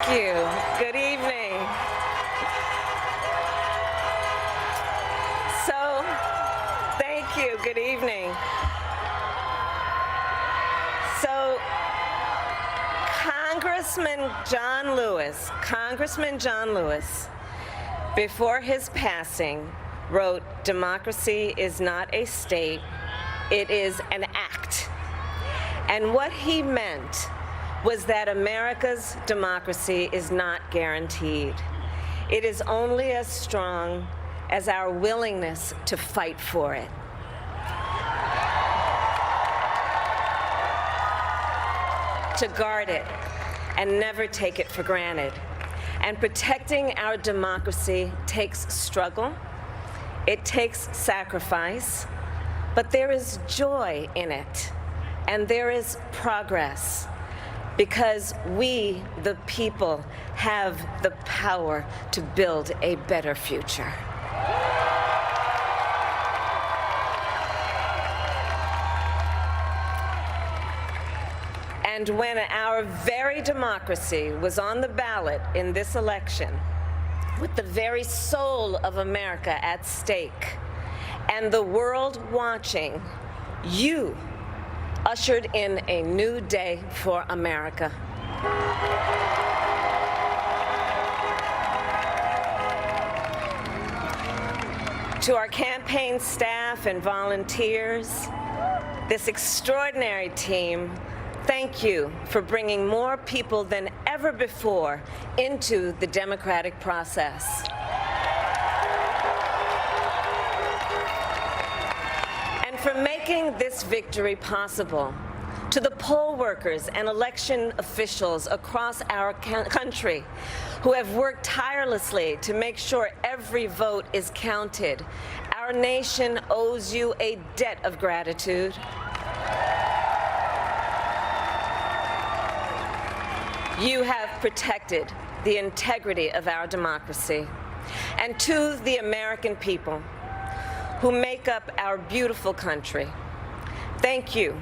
Thank you. Good evening. Thank you. Good evening. So, Congressman John Lewis, before his passing, wrote, "Democracy is not a state, it is an act." And what he meant was that America's democracy is not guaranteed. It is only as strong as our willingness to fight for it. To guard it and never take it for granted. And protecting our democracy takes struggle, it takes sacrifice, but there is joy in it, and there is progress. Because we, the people, have the power to build a better future. And when our very democracy was on the ballot in this election, with the very soul of America at stake, and the world watching, you ushered in a new day for America. To our campaign staff and volunteers, this extraordinary team, thank you for bringing more people than ever before into the democratic process. For making this victory possible. To the poll workers and election officials across our country who have worked tirelessly to make sure every vote is counted, our nation owes you a debt of gratitude. You have protected the integrity of our democracy. And to the American people who make up our beautiful country, thank you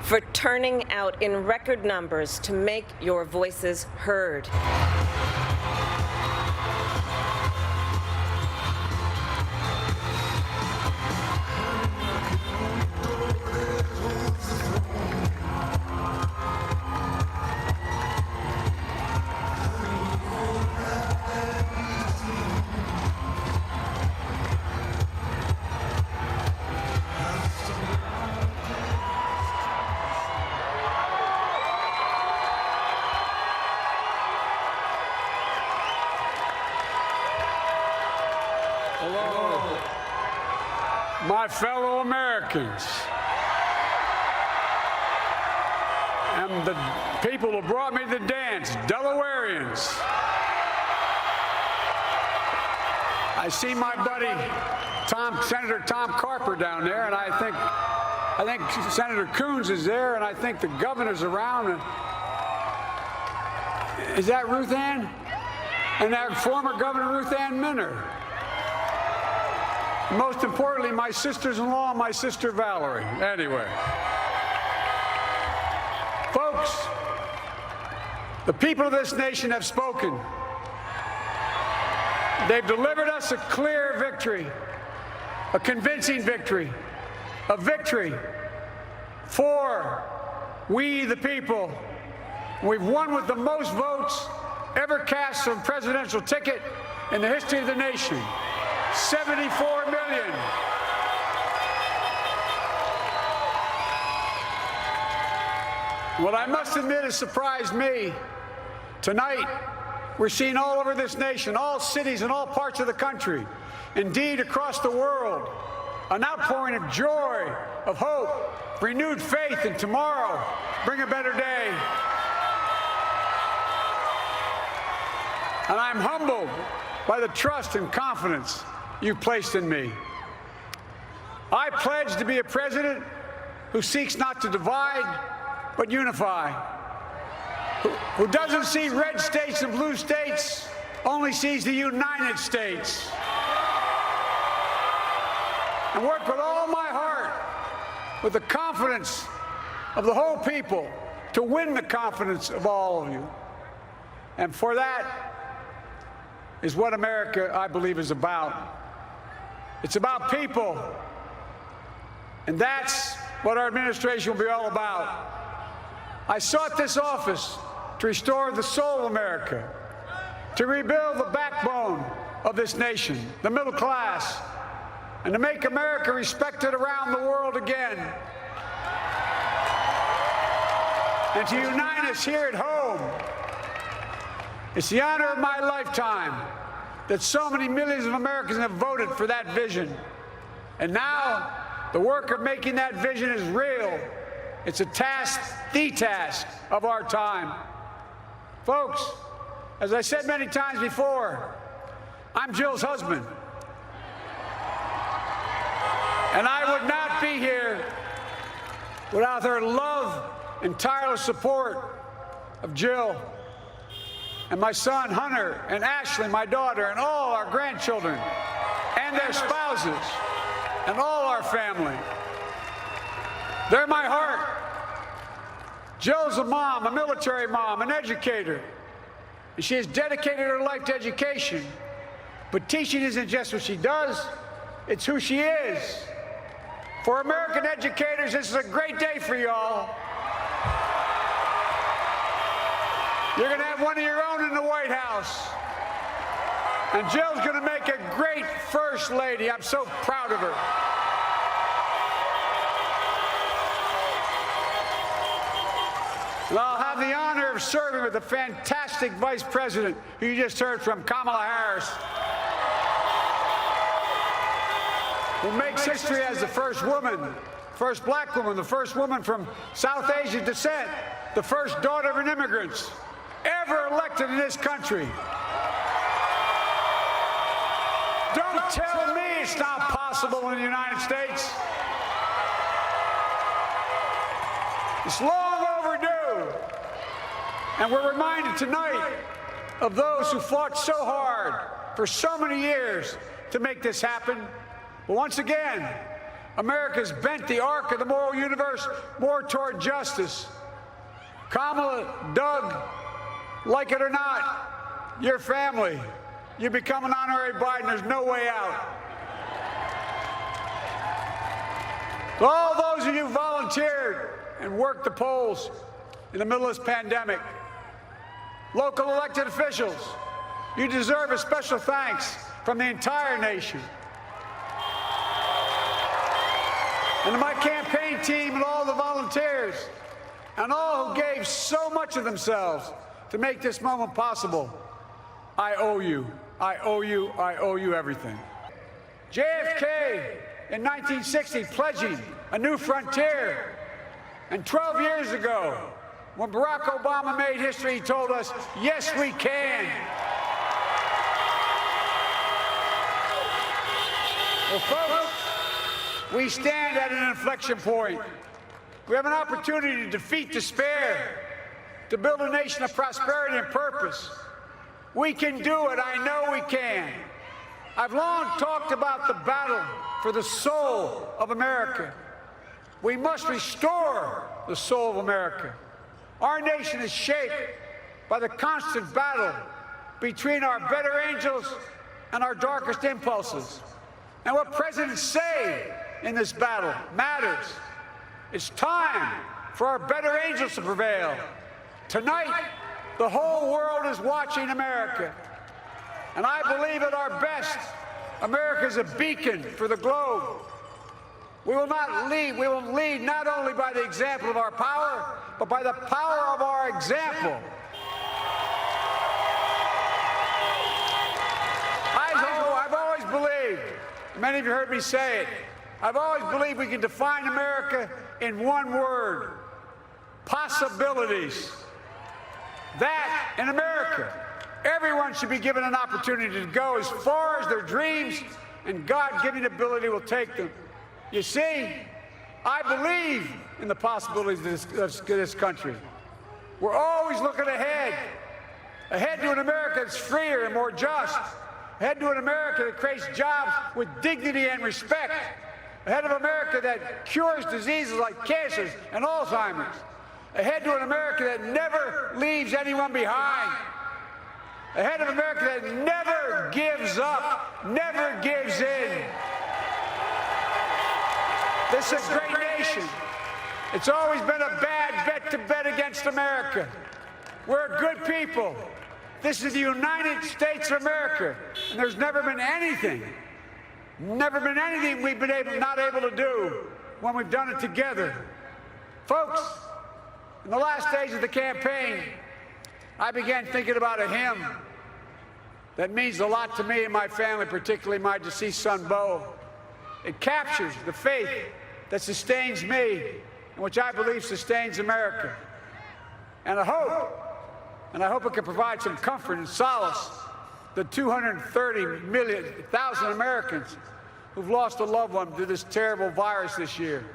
for turning out in record numbers to make your voices heard. Hello, my fellow Americans, and the people who brought me to the dance, Delawareans. I see my buddy Senator Tom Carper down there, and I think Senator Coons is there, and I think the governor's around. Is that Ruth Ann? And that former Governor Ruth Ann Minner. Most importantly, my sisters-in-law and my sister Valerie. Anyway. Folks, the people of this nation have spoken. They've delivered us a clear victory, a convincing victory, a victory for we the people. We've won with the most votes ever cast on a presidential ticket in the history of the nation. 74 million. What I must admit has surprised me. Tonight, we're seeing all over this nation, all cities and all parts of the country, indeed across the world, an outpouring of joy, of hope, renewed faith in tomorrow, bring a better day. And I'm humbled by the trust and confidence you've placed in me. I pledge to be a president who seeks not to divide, but unify, who doesn't see red states and blue states, only sees the United States, and work with all my heart, with the confidence of the whole people, to win the confidence of all of you. And for that is what America, I believe, is about. It's about people. And that's what our administration will be all about. I sought this office to restore the soul of America, to rebuild the backbone of this nation, the middle class, and to make America respected around the world again. And to unite us here at home. It's the honor of my lifetime that so many millions of Americans have voted for that vision. And now, the work of making that vision is real. It's a task, the task of our time. Folks, as I said many times before, I'm Jill's husband. And I would not be here without her love and tireless support of Jill and my son Hunter and Ashley, my daughter, and all our grandchildren and their spouses and all our family. They're my heart. Jill's a mom, a military mom, an educator. And she has dedicated her life to education. But teaching isn't just what she does, it's who she is. For American educators, this is a great day for y'all. You're going to have one of your own in the White House. And Jill's going to make a great First Lady. I'm so proud of her. And I'll have the honor of serving with the fantastic Vice President who you just heard from, Kamala Harris, who makes history as the first woman, first black woman, the first woman from South Asian descent, the first daughter of an immigrant ever elected in this country. Don't tell me it's not possible in the United States. It's long overdue. And we're reminded tonight of those who fought so hard for so many years to make this happen. But once again, America's bent the arc of the moral universe more toward justice. Kamala, Doug, like it or not, your family, you become an honorary Biden. There's no way out. To all those of you who volunteered and worked the polls in the middle of this pandemic, local elected officials, you deserve a special thanks from the entire nation. And to my campaign team and all the volunteers and all who gave so much of themselves to make this moment possible, I owe you. I owe you. I owe you everything. JFK in 1960 pledging a new frontier. And 12 years ago, when Barack Obama made history, he told us, yes, we can. Well, folks, we stand at an inflection point. We have an opportunity to defeat despair, to build a nation of prosperity and purpose. We can do it. I know we can. I've long talked about the battle for the soul of America. We must restore the soul of America. Our nation is shaped by the constant battle between our better angels and our darkest impulses. And what presidents say in this battle matters. It's time for our better angels to prevail. Tonight, the whole world is watching America. And I believe at our best, America is a beacon for the globe. We will lead not only by the example of our power, but by the power of our example. I've always believed, many of you heard me say it, I've always believed we can define America in one word: possibilities. That, in America, everyone should be given an opportunity to go as far as their dreams and God-given ability will take them. You see, I believe in the possibilities of this country. We're always looking ahead to an America that's freer and more just, ahead to an America that creates jobs with dignity and respect, ahead of America that cures diseases like cancer and Alzheimer's, ahead to an America that never leaves anyone behind. a head of America that never gives up, never gives in. This is a great nation. It's always been a bad bet to bet against America. We're a good people. This is the United States of America, and there's never been anything we've been not able to do when we've done it together. Folks, in the last days of the campaign, I began thinking about a hymn that means a lot to me and my family, particularly my deceased son, Bo. It captures the faith that sustains me and which I believe sustains America. And I hope it can provide some comfort and solace to 230,000 Americans who've lost a loved one to this terrible virus this year.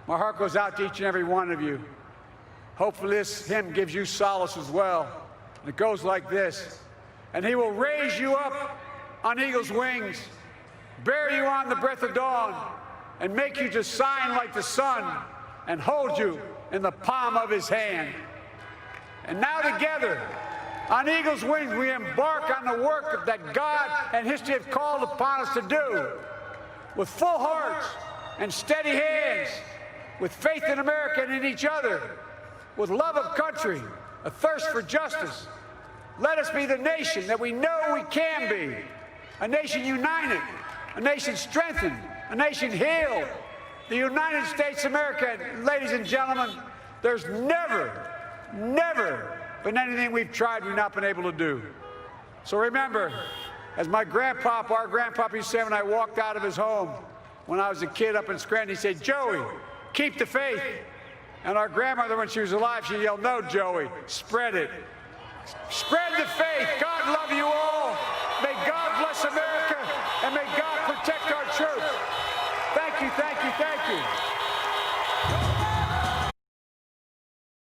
My heart goes out to each and every one of you. Hopefully this hymn gives you solace as well. And it goes like this. And he will raise you up on eagle's wings, bear you on the breath of dawn, and make you to shine like the sun, and hold you in the palm of his hand. And now together, on eagle's wings, we embark on the work that God and history have called upon us to do, with full hearts and steady hands, with faith in America and in each other, with love of country, a thirst for justice. Let us be the nation that we know we can be, a nation united, a nation strengthened, a nation healed, the United States of America. Ladies and gentlemen, there's never been anything we've tried we've not been able to do. So remember, as our grandpapa used to say when I walked out of his home when I was a kid up in Scranton, he said, "Joey, keep the faith." And our grandmother, when she was alive, she yelled, "No, Joey, spread it. Spread the faith. God love you all. May God bless America, and may God protect our troops." Thank you, thank you, thank you.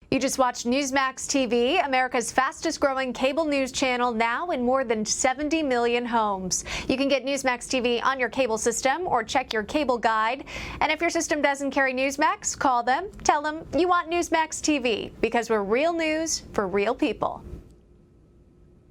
You just watched Newsmax TV, America's fastest growing cable news channel, now in more than 70 million homes. You can get Newsmax TV on your cable system or check your cable guide. And if your system doesn't carry Newsmax, call them, tell them you want Newsmax TV, because we're real news for real people.